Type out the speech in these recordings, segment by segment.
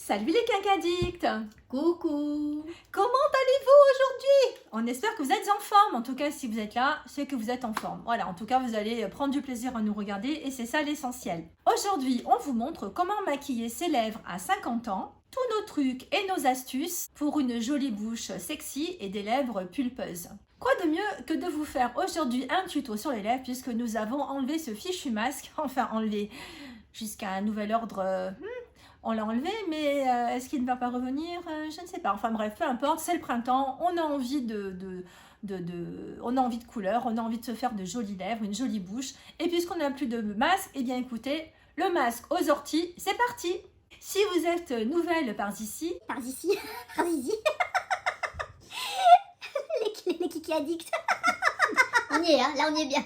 Salut les quinquaddicts! Coucou! Comment allez-vous aujourd'hui? On espère que vous êtes en forme. En tout cas, si vous êtes là, c'est que vous êtes en forme. Voilà, en tout cas, vous allez prendre du plaisir à nous regarder et c'est ça l'essentiel. Aujourd'hui, on vous montre comment maquiller ses lèvres à 50 ans, tous nos trucs et nos astuces pour une jolie bouche sexy et des lèvres pulpeuses. Quoi de mieux que de vous faire aujourd'hui un tuto sur les lèvres puisque nous avons enlevé ce fichu masque, enfin enlevé jusqu'à un nouvel ordre. On l'a enlevé, mais est-ce qu'il ne va pas revenir? Je ne sais pas. Enfin bref, peu importe, c'est le printemps, on a envie on a envie de couleurs, on a envie de se faire de jolies lèvres, une jolie bouche. Et puisqu'on n'a plus de masque, eh bien écoutez, le masque aux orties, c'est parti! Si vous êtes nouvelle par ici, Par ici, les kiki addicts. On y est, hein, là on y est bien.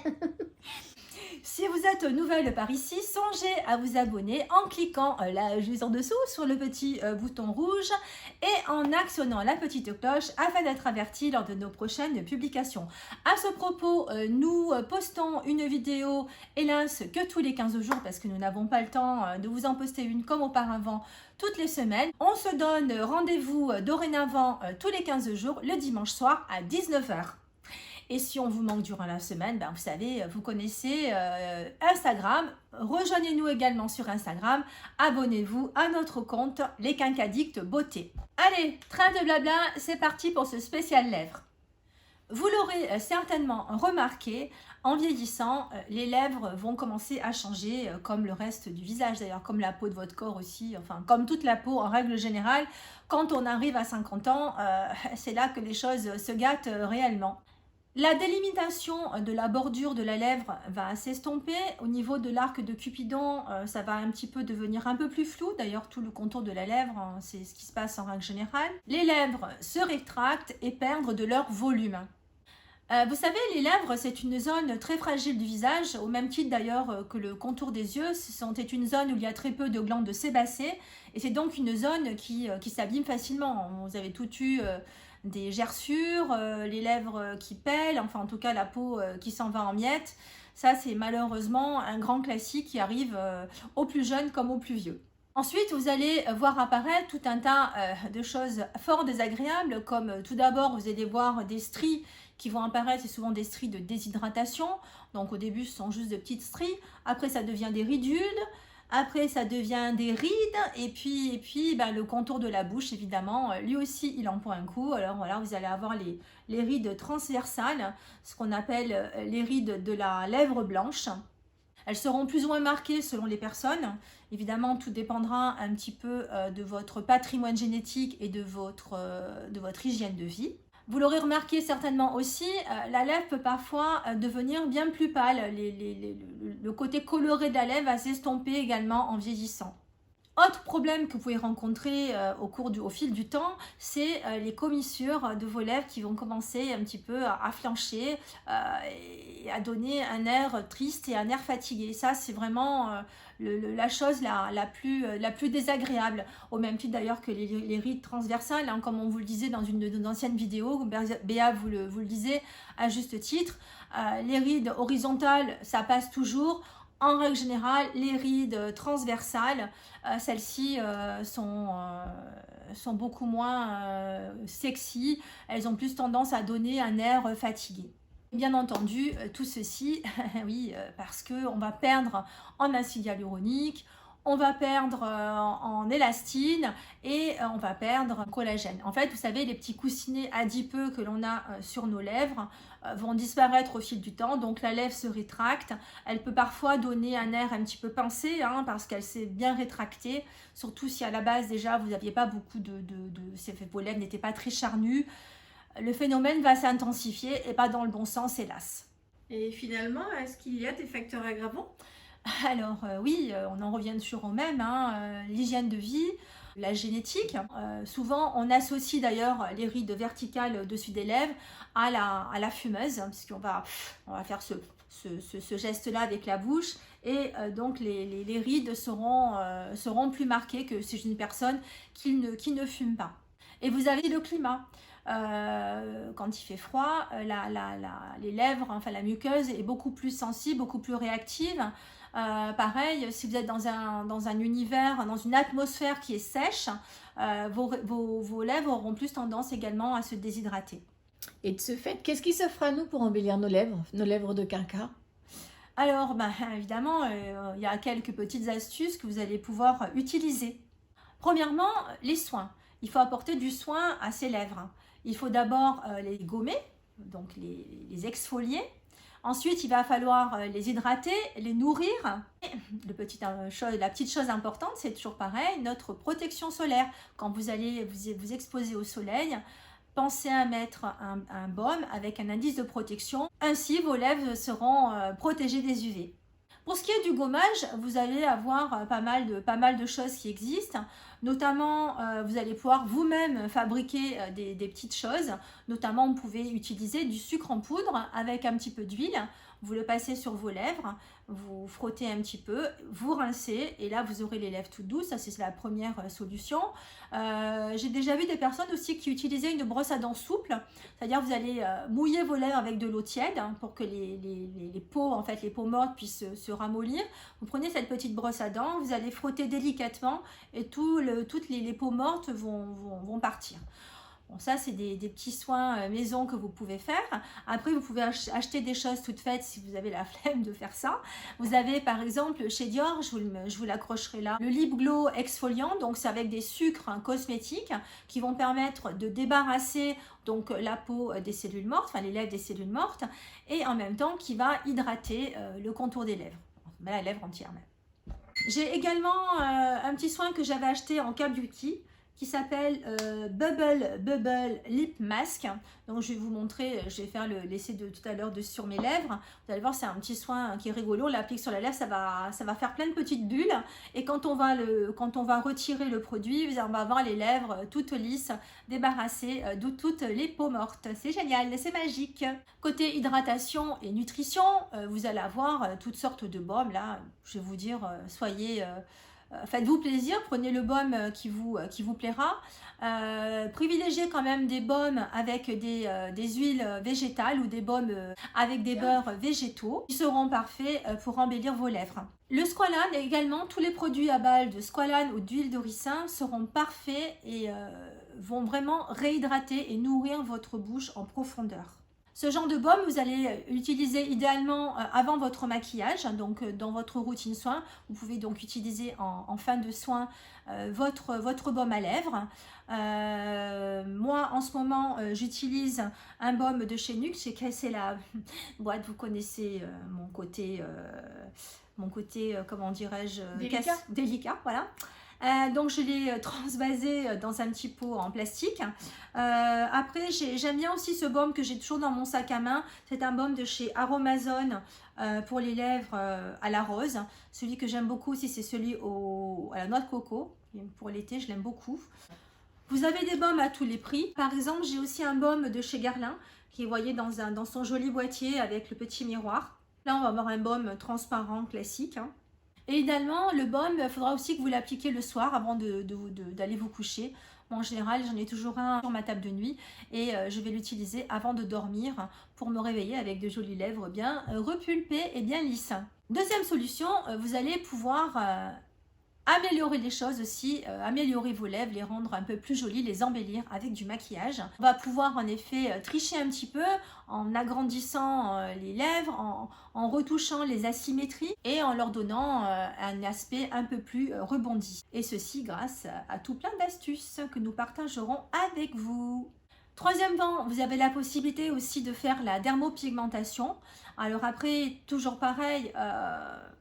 si vous êtes nouvelle par ici, songez à vous abonner en cliquant là juste en dessous sur le petit bouton rouge et en actionnant la petite cloche afin d'être averti lors de nos prochaines publications. À ce propos, nous postons une vidéo, hélas que tous les 15 jours parce que nous n'avons pas le temps de vous en poster une comme auparavant toutes les semaines. On se donne rendez-vous dorénavant tous les 15 jours le dimanche soir à 19 h. Et si on vous manque durant la semaine, ben vous savez, vous connaissez Instagram. Rejoignez-nous également sur Instagram. Abonnez-vous à notre compte Les Quinquaddicts Beauté. Allez, trêve de blabla, c'est parti pour ce spécial lèvres. Vous l'aurez certainement remarqué, en vieillissant, les lèvres vont commencer à changer comme le reste du visage, d'ailleurs comme la peau de votre corps aussi, enfin comme toute la peau en règle générale. Quand on arrive à 50 ans, c'est là que les choses se gâtent réellement. La délimitation de la bordure de la lèvre va s'estomper. Au niveau de l'arc de Cupidon, ça va un petit peu devenir un peu plus flou. D'ailleurs, tout le contour de la lèvre, c'est ce qui se passe en règle générale. Les lèvres se rétractent et perdent de leur volume. Vous savez, les lèvres, c'est une zone très fragile du visage, au même titre d'ailleurs que le contour des yeux. C'est une zone où il y a très peu de glandes sébacées et c'est donc une zone qui s'abîme facilement. Vous avez tout eu des gerçures, les lèvres qui pèlent, enfin en tout cas la peau qui s'en va en miettes. Ça, c'est malheureusement un grand classique qui arrive aux plus jeunes comme aux plus vieux. Ensuite, vous allez voir apparaître tout un tas de choses fort désagréables, comme tout d'abord, vous allez voir des stries qui vont apparaître, c'est souvent des stries de déshydratation. Donc au début, ce sont juste de petites stries. Après, ça devient des ridules. Après, ça devient des rides. Et puis ben, le contour de la bouche, évidemment, lui aussi, il en prend un coup. Alors voilà, vous allez avoir les rides transversales, ce qu'on appelle les rides de la lèvre blanche. Elles seront plus ou moins marquées selon les personnes. Évidemment, tout dépendra un petit peu de votre patrimoine génétique et de votre hygiène de vie. Vous l'aurez remarqué certainement aussi, la lèvre peut parfois devenir bien plus pâle. Le côté coloré de la lèvre va s'estomper également en vieillissant. Autre problème que vous pouvez rencontrer au fil du temps, c'est les commissures de vos lèvres qui vont commencer un petit peu à flancher et à donner un air triste et un air fatigué. Ça, c'est vraiment la chose la plus désagréable, au même titre d'ailleurs que les rides transversales, hein, comme on vous le disait dans une de nos anciennes vidéos, Béa vous le disait à juste titre. Les rides horizontales, ça passe toujours. En règle générale, les rides transversales, celles-ci sont beaucoup moins sexy. Elles ont plus tendance à donner un air fatigué. Bien entendu, tout ceci, oui, parce qu'on va perdre en acide hyaluronique, on va perdre en élastine et on va perdre en collagène. En fait, vous savez, les petits coussinets adipeux que l'on a sur nos lèvres vont disparaître au fil du temps. Donc la lèvre se rétracte. Elle peut parfois donner un air un petit peu pincé parce qu'elle s'est bien rétractée. Surtout si à la base déjà vous n'aviez pas beaucoup vos lèvres n'étaient pas très charnues. Le phénomène va s'intensifier et pas dans le bon sens, hélas. Et finalement, est-ce qu'il y a des facteurs aggravants? Alors oui, on en revient toujours au même, l'hygiène de vie, la génétique. Souvent, on associe d'ailleurs les rides verticales au-dessus des lèvres à la fumeuse, puisqu'on va faire ce geste-là avec la bouche. Et donc, les rides seront plus marquées que chez une personne qui ne fume pas. Et vous avez le climat. Quand il fait froid, les lèvres, enfin la muqueuse est beaucoup plus sensible, beaucoup plus réactive. Pareil, si vous êtes dans un univers, dans une atmosphère qui est sèche, vos lèvres auront plus tendance également à se déshydrater. Et de ce fait, qu'est-ce qui s'offre à nous pour embellir nos lèvres de quinca? Alors, évidemment, il y a quelques petites astuces que vous allez pouvoir utiliser. Premièrement, les soins. Il faut apporter du soin à ces lèvres. Il faut d'abord les gommer, donc les exfolier. Ensuite, il va falloir les hydrater, les nourrir. Et la petite chose importante, c'est toujours pareil, notre protection solaire. Quand vous allez vous exposer au soleil, pensez à mettre un baume avec un indice de protection. Ainsi, vos lèvres seront protégées des UV. Pour ce qui est du gommage, vous allez avoir pas mal de choses qui existent. Notamment, vous allez pouvoir vous-même fabriquer des petites choses. Notamment, vous pouvez utiliser du sucre en poudre avec un petit peu d'huile. Vous le passez sur vos lèvres, vous frottez un petit peu, vous rincez et là, vous aurez les lèvres toutes douces. Ça, c'est la première solution. J'ai déjà vu des personnes aussi qui utilisaient une brosse à dents souple. C'est-à-dire, vous allez mouiller vos lèvres avec de l'eau tiède pour que les peaux mortes puissent se ramollir. Vous prenez cette petite brosse à dents, vous allez frotter délicatement et toutes les peaux mortes vont partir. Bon, ça, c'est des petits soins maison que vous pouvez faire. Après, vous pouvez acheter des choses toutes faites si vous avez la flemme de faire ça. Vous avez par exemple chez Dior, je vous l'accrocherai là, le Lip Glow exfoliant. Donc, c'est avec des sucres cosmétiques qui vont permettre de débarrasser donc la peau des cellules mortes, enfin les lèvres des cellules mortes, et en même temps qui va hydrater le contour des lèvres, la lèvre entière même. J'ai également un petit soin que j'avais acheté en K-Beauty qui s'appelle Bubble Lip Mask. Donc je vais vous montrer, je vais faire l'essai de tout à l'heure sur mes lèvres. Vous allez voir, c'est un petit soin qui est rigolo. On l'applique sur la lèvre, ça va faire plein de petites bulles. Et quand on va retirer le produit, on va avoir les lèvres toutes lisses, débarrassées de toutes les peaux mortes. C'est génial, c'est magique. Côté hydratation et nutrition, vous allez avoir toutes sortes de baumes. Là, je vais vous dire, faites-vous plaisir, prenez le baume qui vous plaira. Privilégiez quand même des baumes avec des huiles végétales ou des baumes avec des beurres végétaux qui seront parfaits pour embellir vos lèvres. Le squalane également, tous les produits à base de squalane ou d'huile de ricin seront parfaits et vont vraiment réhydrater et nourrir votre bouche en profondeur. Ce genre de baume, vous allez l'utiliser idéalement avant votre maquillage, donc dans votre routine soin. Vous pouvez donc utiliser en fin de soin votre baume à lèvres. Moi, en ce moment, j'utilise un baume de chez Nuxe. J'ai cassé la boîte, vous connaissez mon côté comment dirais-je, délicat, voilà. Donc je l'ai transvasé dans un petit pot en plastique. Après, j'aime bien aussi ce baume que j'ai toujours dans mon sac à main. C'est un baume de chez Aromazone pour les lèvres à la rose. Celui que j'aime beaucoup aussi, c'est celui à la noix de coco. Pour l'été, je l'aime beaucoup. Vous avez des baumes à tous les prix. Par exemple, j'ai aussi un baume de chez Guerlain qui est, vous voyez, dans son joli boîtier avec le petit miroir. Là, on va avoir un baume transparent classique. Et idéalement, le baume, il faudra aussi que vous l'appliquiez le soir avant d'aller vous coucher. Moi, en général, j'en ai toujours un sur ma table de nuit et je vais l'utiliser avant de dormir pour me réveiller avec de jolies lèvres bien repulpées et bien lisses. Deuxième solution, vous allez pouvoir améliorer les choses aussi, améliorer vos lèvres, les rendre un peu plus jolies, les embellir avec du maquillage. On va pouvoir en effet tricher un petit peu en agrandissant les lèvres, en retouchant les asymétries et en leur donnant un aspect un peu plus rebondi. Et ceci grâce à tout plein d'astuces que nous partagerons avec vous. Troisièmement, vous avez la possibilité aussi de faire la dermopigmentation. Alors après, toujours pareil,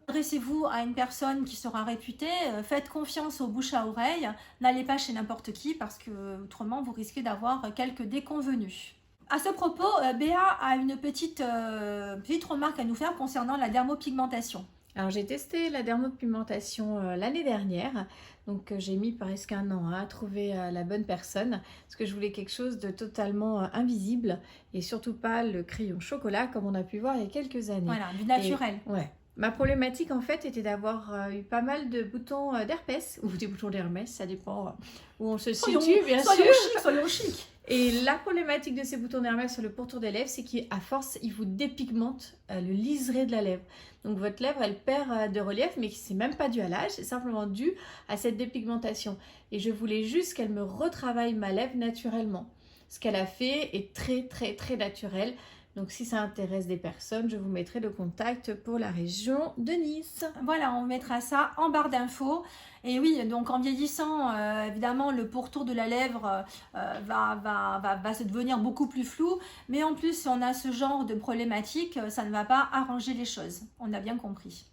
adressez-vous à une personne qui sera réputée, faites confiance au bouche à oreille, n'allez pas chez n'importe qui parce que autrement vous risquez d'avoir quelques déconvenus. À ce propos, Béa a une petite remarque à nous faire concernant la dermopigmentation. Alors j'ai testé la dermopigmentation l'année dernière, donc j'ai mis presque un an à trouver la bonne personne parce que je voulais quelque chose de totalement invisible et surtout pas le crayon chocolat comme on a pu voir il y a quelques années. Voilà, du naturel. Ouais. Ma problématique en fait était d'avoir eu pas mal de boutons d'herpès, ou des boutons d'Hermès, ça dépend où on se situe bien sûr. Soyons chic. Et la problématique de ces boutons d'Hermès sur le pourtour des lèvres, c'est qu'à force, ils vous dépigmentent le liseré de la lèvre. Donc votre lèvre, elle perd de relief, mais c'est même pas dû à l'âge, c'est simplement dû à cette dépigmentation. Et je voulais juste qu'elle me retravaille ma lèvre naturellement. Ce qu'elle a fait est très très très naturel. Donc si ça intéresse des personnes, je vous mettrai le contact pour la région de Nice. Voilà, on mettra ça en barre d'infos. Et oui, donc en vieillissant, évidemment, le pourtour de la lèvre va se devenir beaucoup plus flou. Mais en plus, si on a ce genre de problématique, ça ne va pas arranger les choses. On a bien compris.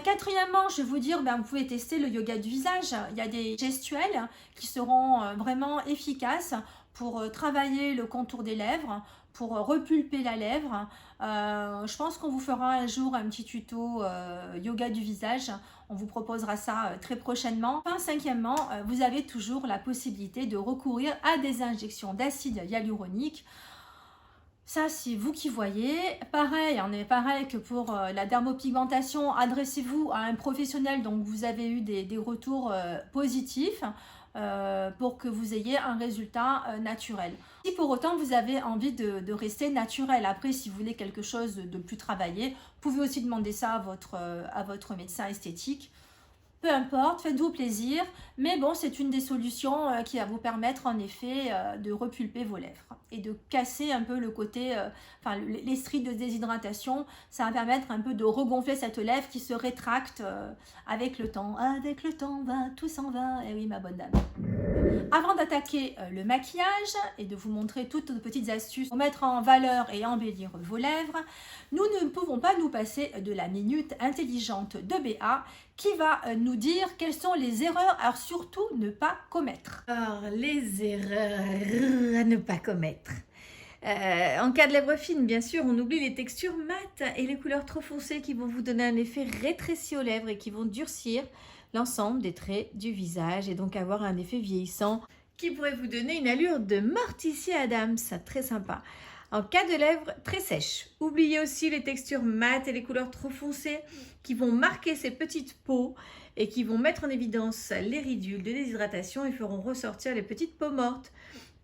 Quatrièmement, je vais vous dire, vous pouvez tester le yoga du visage. Il y a des gestuels qui seront vraiment efficaces pour travailler le contour des lèvres, pour repulper la lèvre. Je pense qu'on vous fera un jour un petit tuto yoga du visage. On vous proposera ça très prochainement. Enfin, cinquièmement, vous avez toujours la possibilité de recourir à des injections d'acide hyaluronique. Ça, c'est vous qui voyez. Pareil, on est pareil que pour la dermopigmentation. Adressez-vous à un professionnel dont vous avez eu des retours positifs pour que vous ayez un résultat naturel. Si pour autant vous avez envie de rester naturel, après si vous voulez quelque chose de plus travaillé, vous pouvez aussi demander ça à votre médecin esthétique. Peu importe, faites-vous plaisir, mais bon, c'est une des solutions qui va vous permettre en effet de repulper vos lèvres et de casser un peu le côté, les strides de déshydratation. Ça va permettre un peu de regonfler cette lèvre qui se rétracte avec le temps. Avec le temps, tout s'en va. Eh oui, ma bonne dame. Avant d'attaquer le maquillage et de vous montrer toutes nos petites astuces pour mettre en valeur et embellir vos lèvres, nous ne pouvons pas nous passer de la minute intelligente de Béa qui va nous dire quelles sont les erreurs à surtout ne pas commettre. Alors, les erreurs à ne pas commettre. En cas de lèvres fines, bien sûr, on oublie les textures mates et les couleurs trop foncées qui vont vous donner un effet rétréci aux lèvres et qui vont durcir l'ensemble des traits du visage et donc avoir un effet vieillissant qui pourrait vous donner une allure de Morticia Adams, très sympa. En cas de lèvres très sèches, oubliez aussi les textures mates et les couleurs trop foncées qui vont marquer ces petites peaux et qui vont mettre en évidence les ridules de déshydratation et feront ressortir les petites peaux mortes.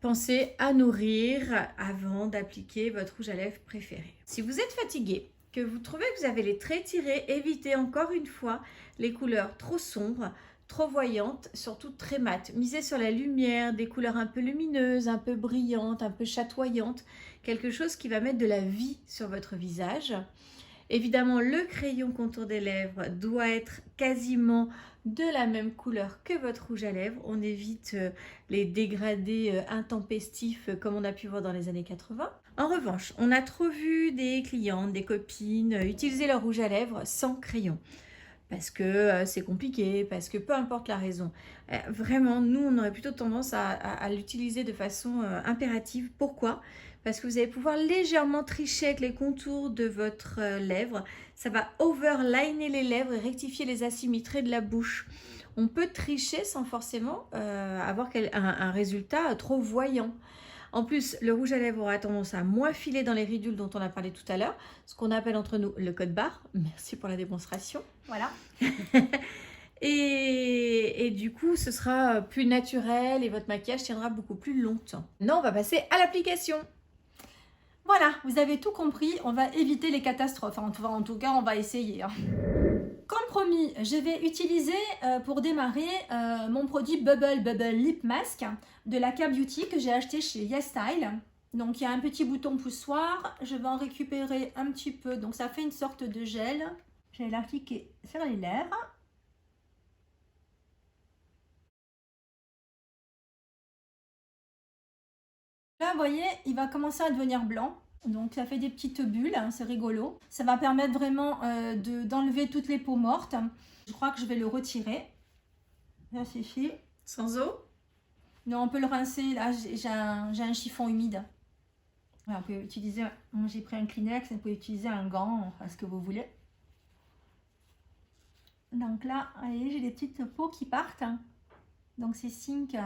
Pensez à nourrir avant d'appliquer votre rouge à lèvres préféré. Si vous êtes fatigué, que vous trouvez que vous avez les traits tirés, évitez encore une fois les couleurs trop sombres, trop voyantes, surtout très mates. Misez sur la lumière, des couleurs un peu lumineuses, un peu brillantes, un peu chatoyantes, quelque chose qui va mettre de la vie sur votre visage. Évidemment, le crayon contour des lèvres doit être quasiment de la même couleur que votre rouge à lèvres. On évite les dégradés intempestifs comme on a pu voir dans les années 80. En revanche, on a trop vu des clientes, des copines utiliser leur rouge à lèvres sans crayon. Parce que c'est compliqué, parce que peu importe la raison. Vraiment, nous, on aurait plutôt tendance à l'utiliser de façon impérative. Pourquoi ? Parce que vous allez pouvoir légèrement tricher avec les contours de votre lèvre. Ça va overliner les lèvres et rectifier les asymétries de la bouche. On peut tricher sans forcément avoir un résultat trop voyant. En plus, le rouge à lèvres aura tendance à moins filer dans les ridules dont on a parlé tout à l'heure, ce qu'on appelle entre nous le code barre. Merci pour la démonstration. Voilà. Et du coup, ce sera plus naturel et votre maquillage tiendra beaucoup plus longtemps. Maintenant, on va passer à l'application. Voilà, vous avez tout compris, on va éviter les catastrophes. En tout cas, on va essayer. Comme promis, je vais utiliser pour démarrer mon produit Bubble Lip Mask de la K-Beauty que j'ai acheté chez YesStyle. Donc, il y a un petit bouton poussoir. Je vais en récupérer un petit peu. Donc, ça fait une sorte de gel. Je vais l'appliquer sur les lèvres. Là, vous voyez, il va commencer à devenir blanc. Donc, ça fait des petites bulles, hein, c'est rigolo. Ça va permettre vraiment d'enlever toutes les peaux mortes. Je crois que je vais le retirer. Là, c'est fait. Sans eau? Non, on peut le rincer. Là, j'ai un chiffon humide. Voilà, on peut utiliser... Moi, j'ai pris un Kleenex. On peut utiliser un gant, enfin, ce que vous voulez. Donc là, allez, j'ai des petites peaux qui partent. Donc, c'est signe qu'il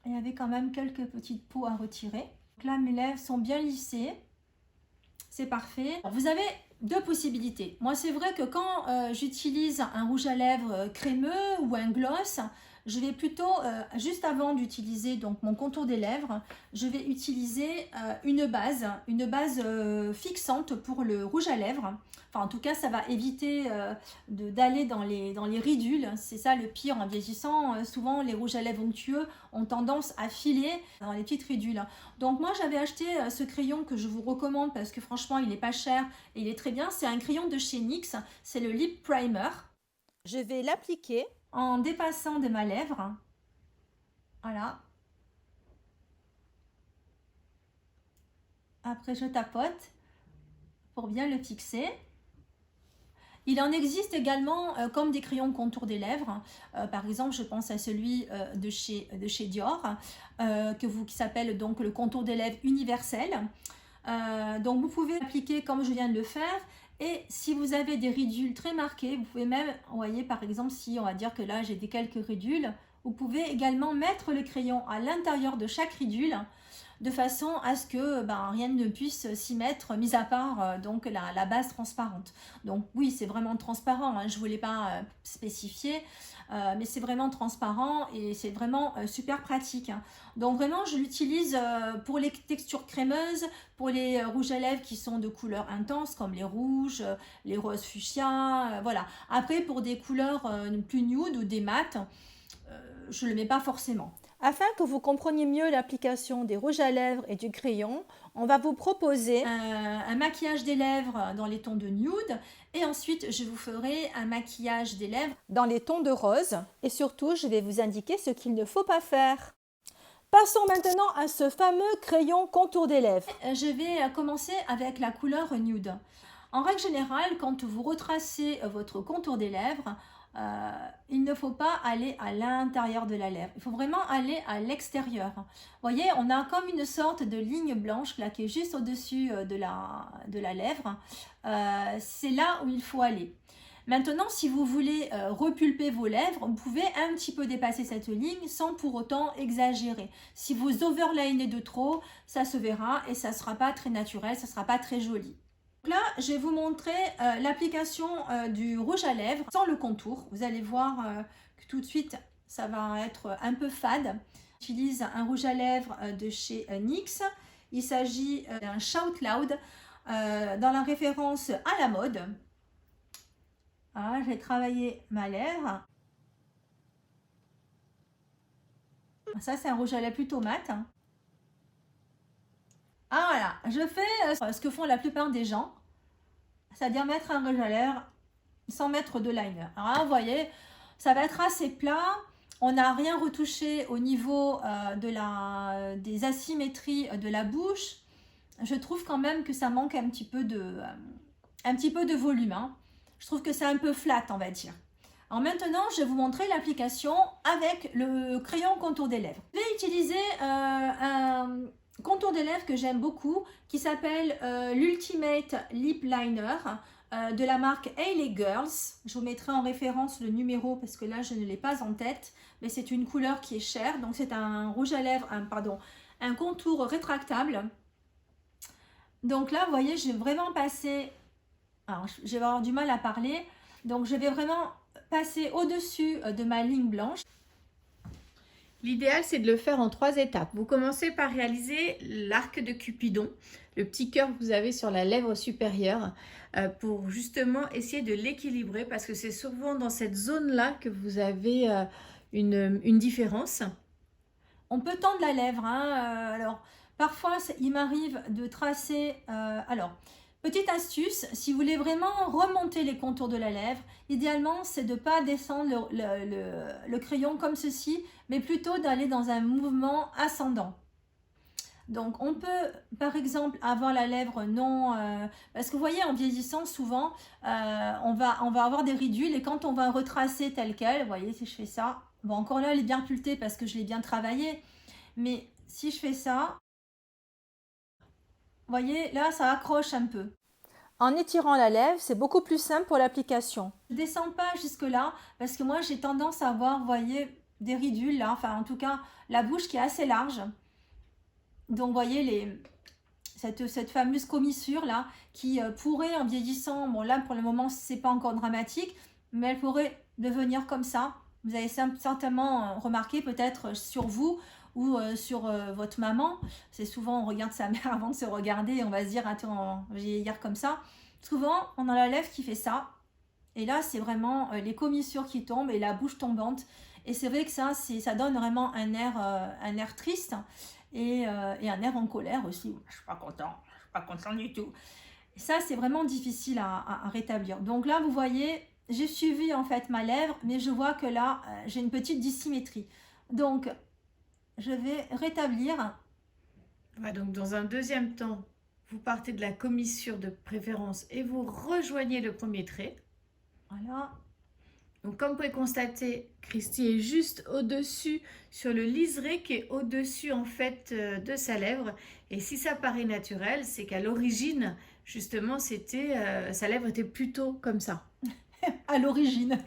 y avait quand même quelques petites peaux à retirer. Donc là, mes lèvres sont bien lissées. C'est parfait. Vous avez deux possibilités. Moi, c'est vrai que quand j'utilise un rouge à lèvres crémeux ou un gloss, je vais plutôt, juste avant d'utiliser donc mon contour des lèvres, je vais utiliser une base fixante pour le rouge à lèvres. Enfin, en tout cas, ça va éviter d'aller dans les ridules. C'est ça le pire en vieillissant. Souvent, les rouges à lèvres onctueux ont tendance à filer dans les petites ridules. Donc moi, j'avais acheté ce crayon que je vous recommande parce que franchement, il n'est pas cher et il est très bien. C'est un crayon de chez NYX. C'est le Lip Primer. Je vais l'appliquer en dépassant de ma lèvre. Voilà. Après, je tapote pour bien le fixer. Il en existe également comme des crayons contour des lèvres. Par exemple, je pense à celui de chez Dior, qui s'appelle donc le contour des lèvres universel. Donc, vous pouvez l'appliquer comme je viens de le faire. Et si vous avez des ridules très marquées, vous pouvez même, vous voyez par exemple, si on va dire que là j'ai quelques ridules, vous pouvez également mettre le crayon à l'intérieur de chaque ridule de façon à ce que rien ne puisse s'y mettre, mis à part donc la base transparente. Donc oui, c'est vraiment transparent, hein, je ne voulais pas spécifier, mais c'est vraiment transparent et c'est vraiment super pratique. Hein. Donc vraiment, je l'utilise pour les textures crémeuses, pour les rouges à lèvres qui sont de couleurs intenses comme les rouges, les roses fuchsia, voilà. Après, pour des couleurs plus nude ou des mats, je ne le mets pas forcément. Afin que vous compreniez mieux l'application des rouges à lèvres et du crayon, on va vous proposer un maquillage des lèvres dans les tons de nude et ensuite je vous ferai un maquillage des lèvres dans les tons de rose et surtout je vais vous indiquer ce qu'il ne faut pas faire. Passons maintenant à ce fameux crayon contour des lèvres. Je vais commencer avec la couleur nude. En règle générale, quand vous retracez votre contour des lèvres, il ne faut pas aller à l'intérieur de la lèvre, il faut vraiment aller à l'extérieur. Vous voyez, on a comme une sorte de ligne blanche là qui est juste au-dessus de la lèvre. C'est là où il faut aller. Maintenant, si vous voulez repulper vos lèvres, vous pouvez un petit peu dépasser cette ligne sans pour autant exagérer. Si vous overlinez de trop, ça se verra et ça ne sera pas très naturel, ça ne sera pas très joli. Donc là, je vais vous montrer l'application du rouge à lèvres sans le contour. Vous allez voir que tout de suite, ça va être un peu fade. J'utilise un rouge à lèvres de chez NYX. Il s'agit d'un Shout Loud dans la référence à la mode. Voilà, j'ai travaillé ma lèvre. Ça, c'est un rouge à lèvres plutôt mat. Ah voilà, je fais ce que font la plupart des gens, c'est-à-dire mettre un rouge à lèvres sans mettre de liner. Alors là, vous voyez, ça va être assez plat, on n'a rien retouché au niveau des asymétries de la bouche. Je trouve quand même que ça manque un petit peu de volume. Hein. Je trouve que c'est un peu flat, on va dire. Alors maintenant, je vais vous montrer l'application avec le crayon contour des lèvres. Je vais utiliser un contour des lèvres que j'aime beaucoup qui s'appelle l'Ultimate Lip Liner de la marque Hailey Girls. Je vous mettrai en référence le numéro parce que là je ne l'ai pas en tête, mais c'est une couleur qui est chère, donc c'est un rouge à lèvres, un contour rétractable. Donc là vous voyez, je vais vraiment passer, alors je vais avoir du mal à parler, donc je vais vraiment passer au-dessus de ma ligne blanche. L'idéal, c'est de le faire en 3 étapes. Vous commencez par réaliser l'arc de Cupidon, le petit cœur que vous avez sur la lèvre supérieure, pour justement essayer de l'équilibrer parce que c'est souvent dans cette zone-là que vous avez une différence. On peut tendre la lèvre, hein, alors parfois il m'arrive de tracer, petite astuce, si vous voulez vraiment remonter les contours de la lèvre, idéalement c'est de ne pas descendre le crayon comme ceci, mais plutôt d'aller dans un mouvement ascendant. Donc on peut par exemple avoir la lèvre non... parce que vous voyez en vieillissant souvent, on va avoir des ridules et quand on va retracer tel quel, vous voyez si je fais ça, bon encore là elle est bien sculptée parce que je l'ai bien travaillé, mais si je fais ça, vous voyez, là, ça accroche un peu. En étirant la lèvre, c'est beaucoup plus simple pour l'application. Je ne descends pas jusque-là parce que moi, j'ai tendance à avoir, vous voyez, des ridules là. Enfin, en tout cas, la bouche qui est assez large. Donc, vous voyez, cette fameuse commissure là qui pourrait en vieillissant, bon là pour le moment c'est pas encore dramatique, mais elle pourrait devenir comme ça. Vous avez certainement remarqué peut-être sur vous ou sur votre maman. C'est souvent on regarde sa mère avant de se regarder et on va se dire attends, je vais vieillir comme ça. Souvent on a la lèvre qui fait ça. Et là c'est vraiment les commissures qui tombent et la bouche tombante. Et c'est vrai que ça donne vraiment un air triste et un air en colère aussi. Je suis pas content du tout. Et ça c'est vraiment difficile à rétablir. Donc là vous voyez, j'ai suivi en fait ma lèvre, mais je vois que là j'ai une petite dissymétrie. Donc je vais rétablir. Ouais, donc dans un deuxième temps, vous partez de la commissure de préférence et vous rejoignez le premier trait. Voilà. Donc comme vous pouvez constater, Christy est juste au-dessus sur le liseré qui est au-dessus en fait de sa lèvre. Et si ça paraît naturel, c'est qu'à l'origine, justement, sa lèvre était plutôt comme ça. À l'origine.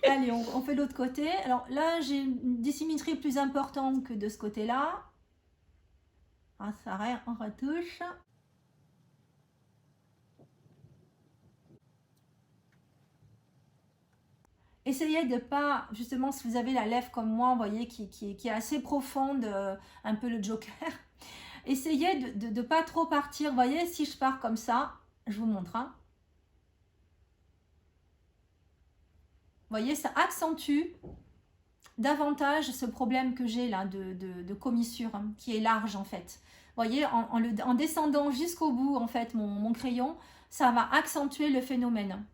Allez, on fait l'autre côté. Alors là, j'ai une dissymétrie plus importante que de ce côté-là. Ah, ça on retouche. Essayez de pas, justement, si vous avez la lèvre comme moi, vous voyez, qui est assez profonde, un peu le Joker. Essayez de ne pas trop partir. Vous voyez, si je pars comme ça, je vous montre. Hein. Vous voyez, ça accentue davantage ce problème que j'ai là de commissure, hein, qui est large en fait. Vous voyez, en descendant jusqu'au bout, en fait, mon crayon, ça va accentuer le phénomène.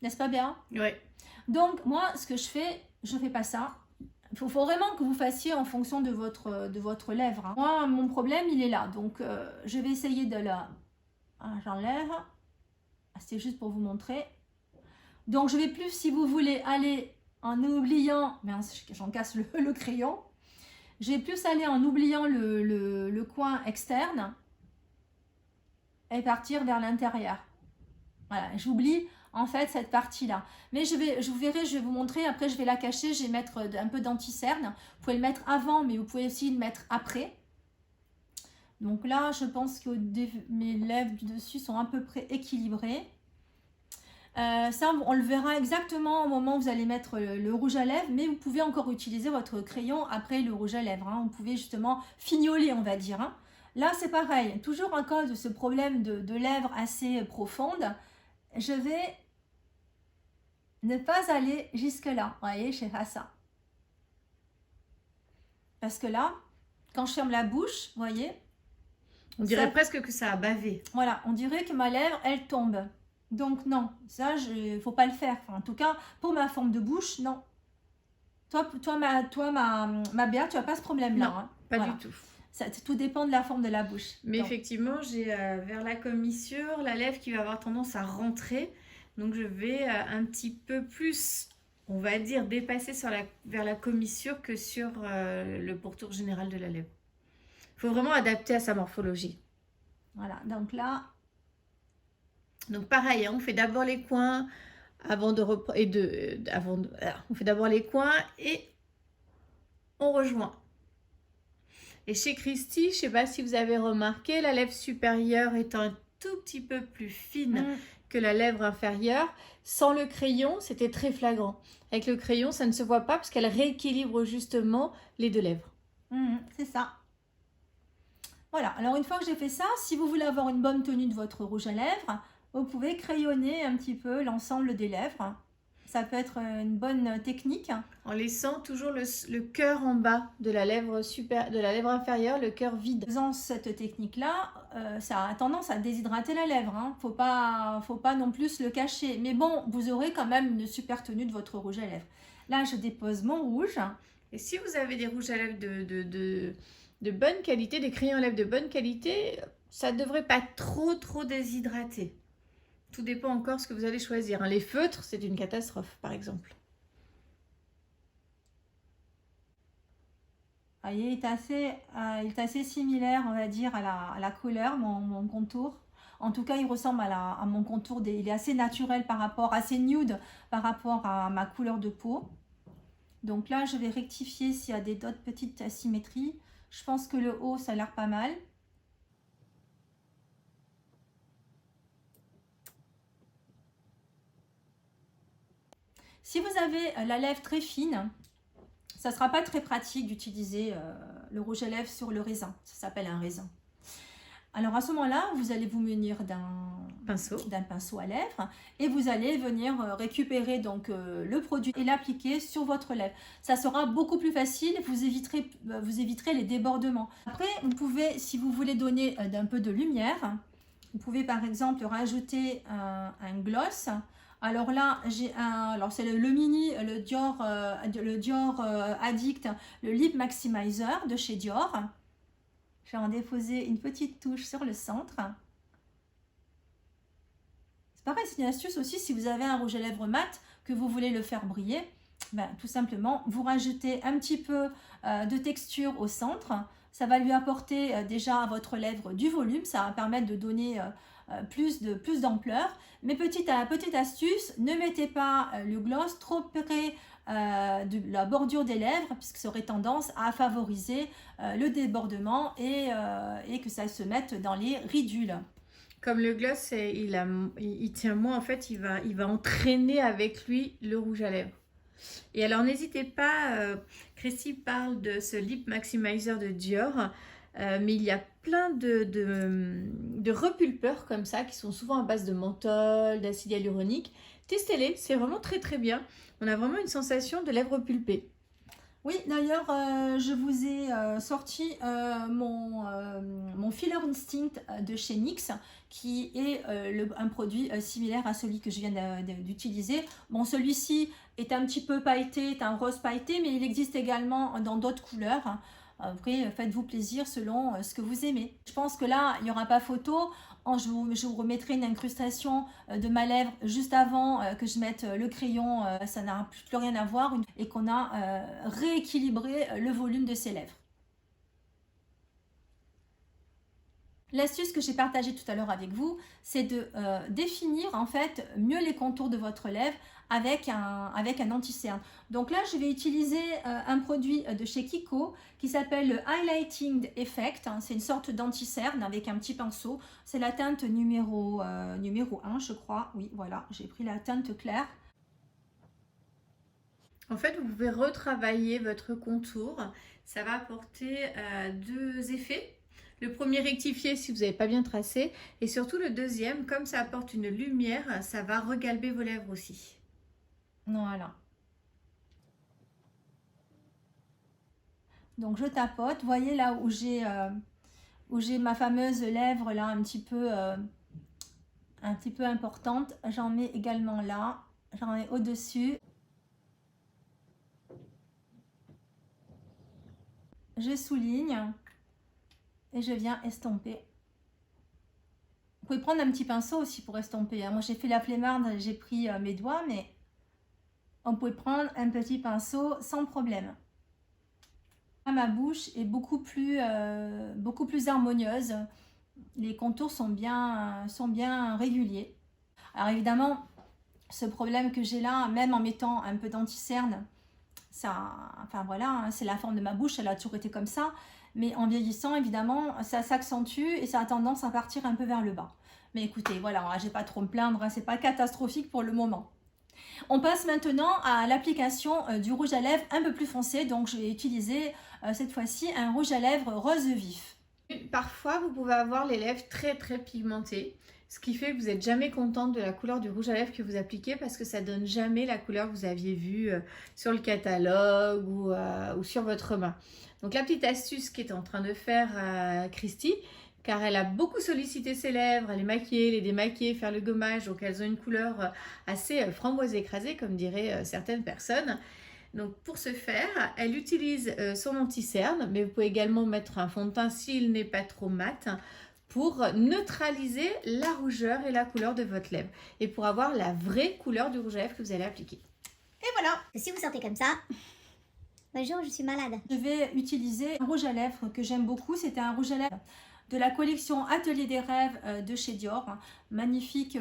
N'est-ce pas bien? Oui. Donc, moi, ce que je fais pas ça. Il faut vraiment que vous fassiez en fonction de votre lèvre. Hein. Moi, mon problème, il est là. Donc, je vais essayer de la... Ah, j'enlève. C'est juste pour vous montrer. Donc, je vais plus, si vous voulez, aller en oubliant... Mince, j'en casse le crayon. Je vais plus aller en oubliant le coin externe et partir vers l'intérieur. Voilà, j'oublie en fait cette partie-là. Mais je vais vous montrer. Après, je vais la cacher. Je vais mettre un peu d'anti-cerne. Vous pouvez le mettre avant, mais vous pouvez aussi le mettre après. Donc là, je pense que mes lèvres du dessus sont à peu près équilibrées. Ça, on le verra exactement au moment où vous allez mettre le rouge à lèvres, mais vous pouvez encore utiliser votre crayon après le rouge à lèvres. Hein. Vous pouvez justement fignoler, on va dire. Hein. Là, c'est pareil. Toujours à cause de ce problème de lèvres assez profondes, je vais ne pas aller jusque-là. Vous voyez, je fais pas ça. Parce que là, quand je ferme la bouche, vous voyez, on dirait presque que ça a bavé. Voilà, on dirait que ma lèvre, elle tombe. Donc non, ça, il ne faut pas le faire. Enfin, en tout cas, pour ma forme de bouche, non. Toi ma Béa, tu n'as pas ce problème-là. Non, hein. pas Voilà. du tout. Ça, tout dépend de la forme de la bouche. Mais donc, effectivement, j'ai vers la commissure, la lèvre qui va avoir tendance à rentrer. Donc je vais un petit peu plus, on va dire, dépasser vers la commissure que sur le pourtour général de la lèvre. Il faut vraiment adapter à sa morphologie. voilà, donc là... Donc pareil, hein, on fait d'abord les coins on fait d'abord les coins et on rejoint. Et chez Christy, je ne sais pas si vous avez remarqué, la lèvre supérieure est un tout petit peu plus fine que la lèvre inférieure. Sans le crayon, c'était très flagrant. Avec le crayon, ça ne se voit pas parce qu'elle rééquilibre justement les deux lèvres. C'est ça. Voilà, alors une fois que j'ai fait ça, si vous voulez avoir une bonne tenue de votre rouge à lèvres, vous pouvez crayonner un petit peu l'ensemble des lèvres. Ça peut être une bonne technique. En laissant toujours le cœur en bas de la lèvre inférieure, le cœur vide. En faisant cette technique-là, ça a tendance à déshydrater la lèvre. Hein. Faut pas non plus le cacher. Mais bon, vous aurez quand même une super tenue de votre rouge à lèvres. Là, je dépose mon rouge. Et si vous avez des rouges à lèvres de bonne qualité, des crayons à lèvres de bonne qualité, ça ne devrait pas trop déshydrater. Tout dépend encore de ce que vous allez choisir. Les feutres, c'est une catastrophe, par exemple. Vous voyez, il est assez similaire, on va dire, à la couleur, mon contour. En tout cas, il ressemble à mon contour. Il est assez naturel assez nude par rapport à ma couleur de peau. Donc là, je vais rectifier s'il y a d'autres petites asymétries. Je pense que le haut, ça a l'air pas mal. Si vous avez la lèvre très fine, ça ne sera pas très pratique d'utiliser le rouge à lèvres sur le raisin. Ça s'appelle un raisin. Alors à ce moment-là, vous allez vous munir d'un pinceau à lèvres et vous allez venir récupérer donc le produit et l'appliquer sur votre lèvre. Ça sera beaucoup plus facile, vous éviterez les débordements. Après, vous pouvez, si vous voulez donner un peu de lumière, vous pouvez par exemple rajouter un gloss. Alors là, c'est le mini, le Dior Addict, le Lip Maximizer de chez Dior. Je vais en déposer une petite touche sur le centre. C'est pareil, c'est une astuce aussi si vous avez un rouge à lèvres mat que vous voulez le faire briller. Ben, tout simplement, vous rajoutez un petit peu de texture au centre. Ça va lui apporter déjà à votre lèvre du volume. Ça va permettre de donner plus d'ampleur. Mais petite astuce, ne mettez pas le gloss trop près de la bordure des lèvres puisque ça aurait tendance à favoriser le débordement et que ça se mette dans les ridules. Comme le gloss, il tient moins, en fait, il va entraîner avec lui le rouge à lèvres. Et alors, n'hésitez pas, Christy parle de ce Lip Maximizer de Dior, mais il y a plein de repulpeurs comme ça, qui sont souvent à base de menthol, d'acide hyaluronique. Testez-les, c'est vraiment très très bien. On a vraiment une sensation de lèvres pulpées. Oui, d'ailleurs, je vous ai sorti mon Filler Instinct de chez NYX, qui est un produit similaire à celui que je viens d'utiliser. Bon, celui-ci est un petit peu pailleté, est un rose pailleté, mais il existe également dans d'autres couleurs. Après, faites-vous plaisir selon ce que vous aimez. Je pense que là, il n'y aura pas photo. Je vous remettrai une incrustation de ma lèvre juste avant que je mette le crayon. Ça n'a plus rien à voir et qu'on a rééquilibré le volume de ses lèvres. L'astuce que j'ai partagée tout à l'heure avec vous, c'est de définir en fait mieux les contours de votre lèvre avec un anti-cerne. Donc là, je vais utiliser un produit de chez Kiko qui s'appelle le Highlighting Effect. C'est une sorte d'anti-cerne avec un petit pinceau. C'est la teinte numéro 1, je crois. Oui, voilà, j'ai pris la teinte claire. En fait, vous pouvez retravailler votre contour. Ça va apporter deux effets. Le premier, rectifier si vous n'avez pas bien tracé. Et surtout le deuxième, comme ça apporte une lumière, ça va regalber vos lèvres aussi. Voilà. Donc je tapote. Vous voyez là où j'ai ma fameuse lèvre là un petit peu importante. J'en mets également là. J'en mets au-dessus. Je souligne. Et je viens estomper. Vous pouvez prendre un petit pinceau aussi pour estomper. Moi, j'ai fait la flemmarde, j'ai pris mes doigts, mais on peut prendre un petit pinceau sans problème. Ma bouche est beaucoup plus harmonieuse. Les contours sont bien réguliers. Alors évidemment, ce problème que j'ai là, même en mettant un peu d'anti-cerne, enfin voilà, c'est la forme de ma bouche, elle a toujours été comme ça. Mais en vieillissant, évidemment, ça s'accentue et ça a tendance à partir un peu vers le bas. Mais écoutez, voilà, je n'ai pas trop me plaindre, c'est pas catastrophique pour le moment. On passe maintenant à l'application du rouge à lèvres un peu plus foncé. Donc, je vais utiliser cette fois-ci un rouge à lèvres rose vif. Parfois, vous pouvez avoir les lèvres très très pigmentées. Ce qui fait que vous n'êtes jamais contente de la couleur du rouge à lèvres que vous appliquez parce que ça ne donne jamais la couleur que vous aviez vue sur le catalogue ou sur votre main. Donc la petite astuce qu'est en train de faire Christy, car elle a beaucoup sollicité ses lèvres, les maquiller, les démaquiller, faire le gommage, donc elles ont une couleur assez framboise écrasée comme diraient certaines personnes. Donc pour ce faire, elle utilise son anti-cerne, mais vous pouvez également mettre un fond de teint s'il n'est pas trop mat, pour neutraliser la rougeur et la couleur de votre lèvre et pour avoir la vraie couleur du rouge à lèvres que vous allez appliquer. Et voilà. Si vous sentez comme ça, bonjour, je suis malade. Je vais utiliser un rouge à lèvres que j'aime beaucoup. C'était un rouge à lèvres de la collection Atelier des rêves de chez Dior. Magnifique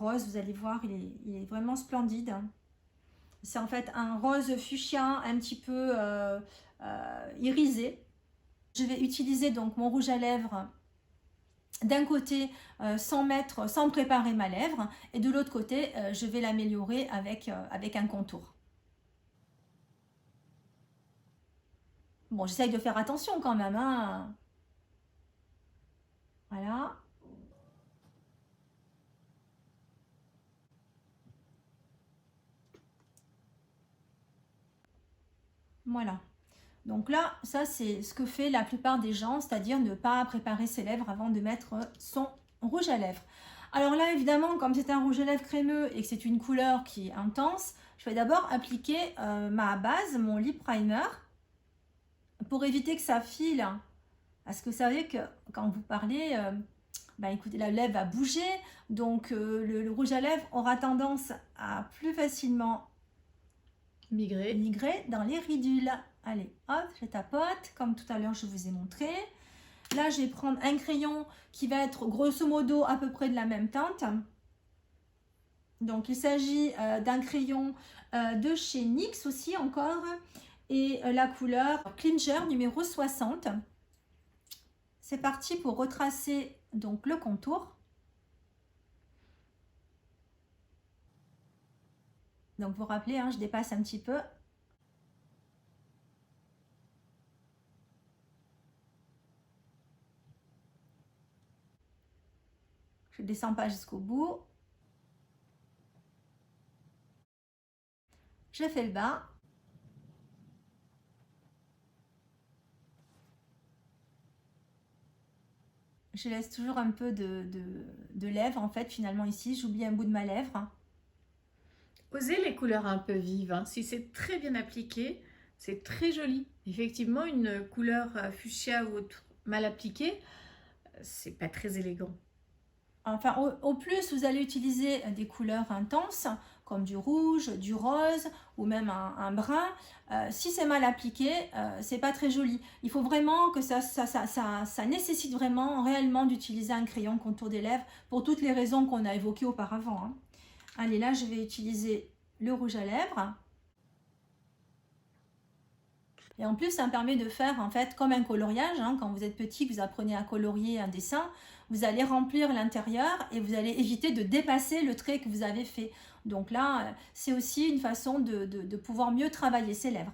rose, vous allez voir, il est vraiment splendide. C'est en fait un rose fuchsia un petit peu irisé. Je vais utiliser donc mon rouge à lèvres d'un côté sans préparer ma lèvre et de l'autre côté je vais l'améliorer avec un contour. Bon, j'essaye de faire attention quand même, hein. Voilà. Voilà. Donc là, ça c'est ce que fait la plupart des gens, c'est-à-dire ne pas préparer ses lèvres avant de mettre son rouge à lèvres. Alors là, évidemment, comme c'est un rouge à lèvres crémeux et que c'est une couleur qui est intense, je vais d'abord appliquer ma base, mon lip primer, pour éviter que ça file. Parce que vous savez que quand vous parlez, écoutez, la lèvre va bouger, donc le rouge à lèvres aura tendance à plus facilement migrer dans les ridules. Allez, hop, je tapote, comme tout à l'heure je vous ai montré. Là, je vais prendre un crayon qui va être grosso modo à peu près de la même teinte. Donc, il s'agit d'un crayon de chez NYX aussi encore. Et la couleur Clinger numéro 60. C'est parti pour retracer donc le contour. Donc, vous vous rappelez, hein, je dépasse un petit peu. Je ne descends pas jusqu'au bout. Je fais le bas. Je laisse toujours un peu de lèvres en fait finalement ici. J'oublie un bout de ma lèvre. Osez les couleurs un peu vives, hein. Si c'est très bien appliqué, c'est très joli. Effectivement, une couleur fuchsia ou autre mal appliquée, c'est pas très élégant. Enfin, au plus, vous allez utiliser des couleurs intenses, comme du rouge, du rose, ou même un brun. Si c'est mal appliqué, c'est pas très joli. Il faut vraiment que ça nécessite vraiment, réellement, d'utiliser un crayon contour des lèvres, pour toutes les raisons qu'on a évoquées auparavant, hein. Allez, là, je vais utiliser le rouge à lèvres. Et en plus, ça me permet de faire en fait comme un coloriage, hein. Quand vous êtes petit, vous apprenez à colorier un dessin, vous allez remplir l'intérieur et vous allez éviter de dépasser le trait que vous avez fait. Donc là, c'est aussi une façon de pouvoir mieux travailler ses lèvres.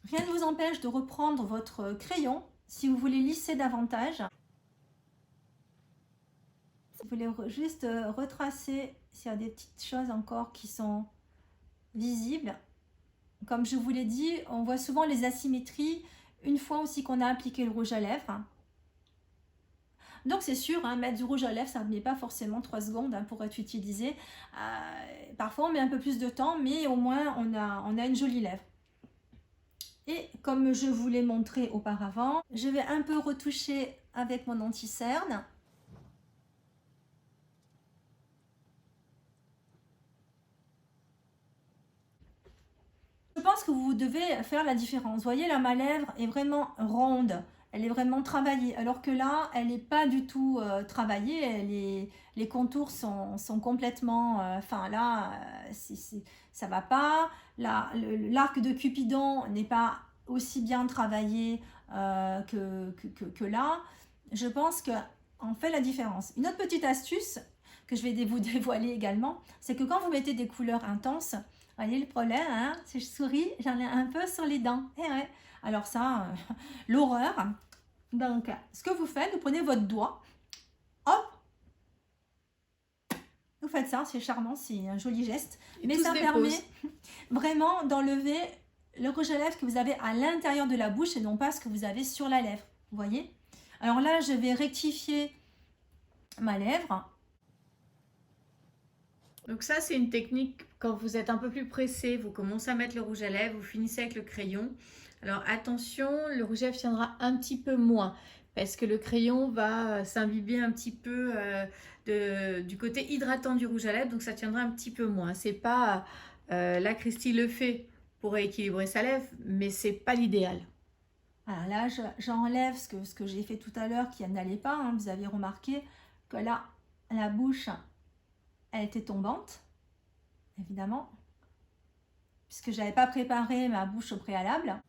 Rien ne vous empêche de reprendre votre crayon si vous voulez lisser davantage. Si vous voulez juste retracer s'il y a des petites choses encore qui sont visibles. Comme je vous l'ai dit, on voit souvent les asymétries une fois aussi qu'on a appliqué le rouge à lèvres. Donc c'est sûr, hein, mettre du rouge à lèvres, ça ne met pas forcément 3 secondes hein, pour être utilisé. Parfois on met un peu plus de temps, mais au moins on a une jolie lèvre. Et comme je vous l'ai montré auparavant, je vais un peu retoucher avec mon anti-cerne. Je pense que vous devez faire la différence. Vous voyez là, ma lèvre est vraiment ronde. Elle est vraiment travaillée. Alors que là, elle n'est pas du tout travaillée. Les contours sont complètement... Enfin là, ça va pas. L'arc de Cupidon n'est pas aussi bien travaillé que là. Je pense qu'on fait la différence. Une autre petite astuce que je vais vous dévoiler également, c'est que quand vous mettez des couleurs intenses, voyez le problème, hein, si je souris, j'en ai un peu sur les dents. Eh ouais. Alors ça, l'horreur. Donc, ce que vous faites, vous prenez votre doigt, hop, vous faites ça, c'est charmant, c'est un joli geste. Mais ça permet vraiment d'enlever le rouge à lèvres que vous avez à l'intérieur de la bouche et non pas ce que vous avez sur la lèvre. Vous voyez? Alors là, je vais rectifier ma lèvre. Donc ça, c'est une technique, quand vous êtes un peu plus pressé, vous commencez à mettre le rouge à lèvres, vous finissez avec le crayon. Alors attention, le rouge à lèvres tiendra un petit peu moins, parce que le crayon va s'imbiber un petit peu du côté hydratant du rouge à lèvres, donc ça tiendra un petit peu moins. C'est pas, là Christy le fait pour équilibrer sa lèvre, mais c'est pas l'idéal. Alors là, j'enlève ce que j'ai fait tout à l'heure qui n'allait pas, hein. Vous avez remarqué que là, la bouche... elle était tombante, évidemment, puisque je n'avais pas préparé ma bouche au préalable.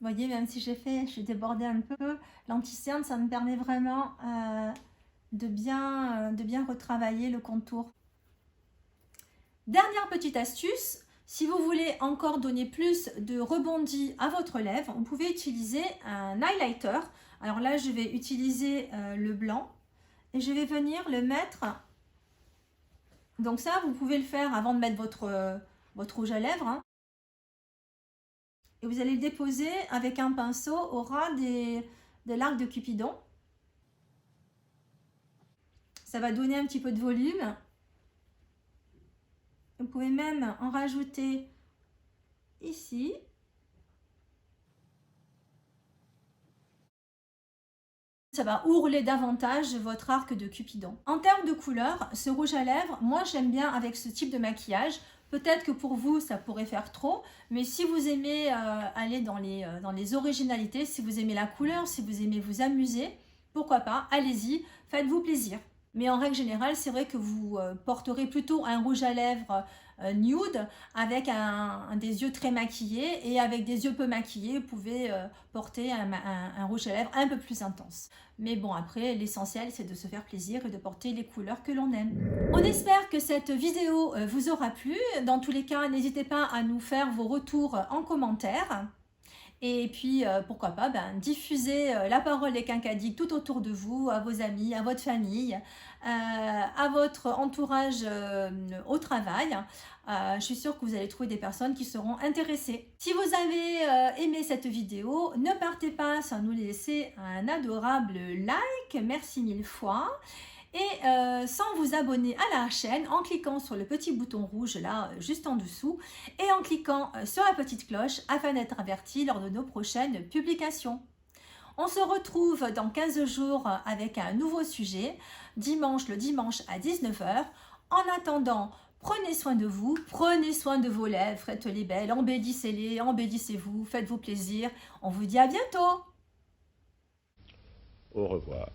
voyez, même si je suis débordée un peu, l'anti-cerne, ça me permet vraiment de bien retravailler le contour. Dernière petite astuce, si vous voulez encore donner plus de rebondi à votre lèvre, vous pouvez utiliser un highlighter. Alors là, je vais utiliser le blanc et je vais venir le mettre. Donc ça, vous pouvez le faire avant de mettre votre rouge à lèvres. Hein. Et vous allez le déposer avec un pinceau au ras de l'arc de Cupidon. Ça va donner un petit peu de volume. Vous pouvez même en rajouter ici. Ça va ourler davantage votre arc de Cupidon. En termes de couleur, ce rouge à lèvres, moi j'aime bien avec ce type de maquillage. Peut-être que pour vous, ça pourrait faire trop, mais si vous aimez aller dans les originalités, si vous aimez la couleur, si vous aimez vous amuser, pourquoi pas, allez-y, faites-vous plaisir. Mais en règle générale, c'est vrai que vous porterez plutôt un rouge à lèvres nude avec des yeux très maquillés, et avec des yeux peu maquillés, vous pouvez porter un rouge à lèvres un peu plus intense. Mais bon, après, l'essentiel, c'est de se faire plaisir et de porter les couleurs que l'on aime. On espère que cette vidéo vous aura plu. Dans tous les cas, n'hésitez pas à nous faire vos retours en commentaire. Et puis, pourquoi pas, diffuser la parole des Quinquadiques tout autour de vous, à vos amis, à votre famille, à votre entourage au travail. Je suis sûre que vous allez trouver des personnes qui seront intéressées. Si vous avez aimé cette vidéo, ne partez pas sans nous laisser un adorable like. Merci mille fois. Et sans vous abonner à la chaîne en cliquant sur le petit bouton rouge là juste en dessous et en cliquant sur la petite cloche afin d'être averti lors de nos prochaines publications. On se retrouve dans 15 jours avec un nouveau sujet, le dimanche à 19 h. En attendant, prenez soin de vous, prenez soin de vos lèvres, faites-les belles, embellissez-les, embellissez-vous, faites-vous plaisir. On vous dit à bientôt. Au revoir.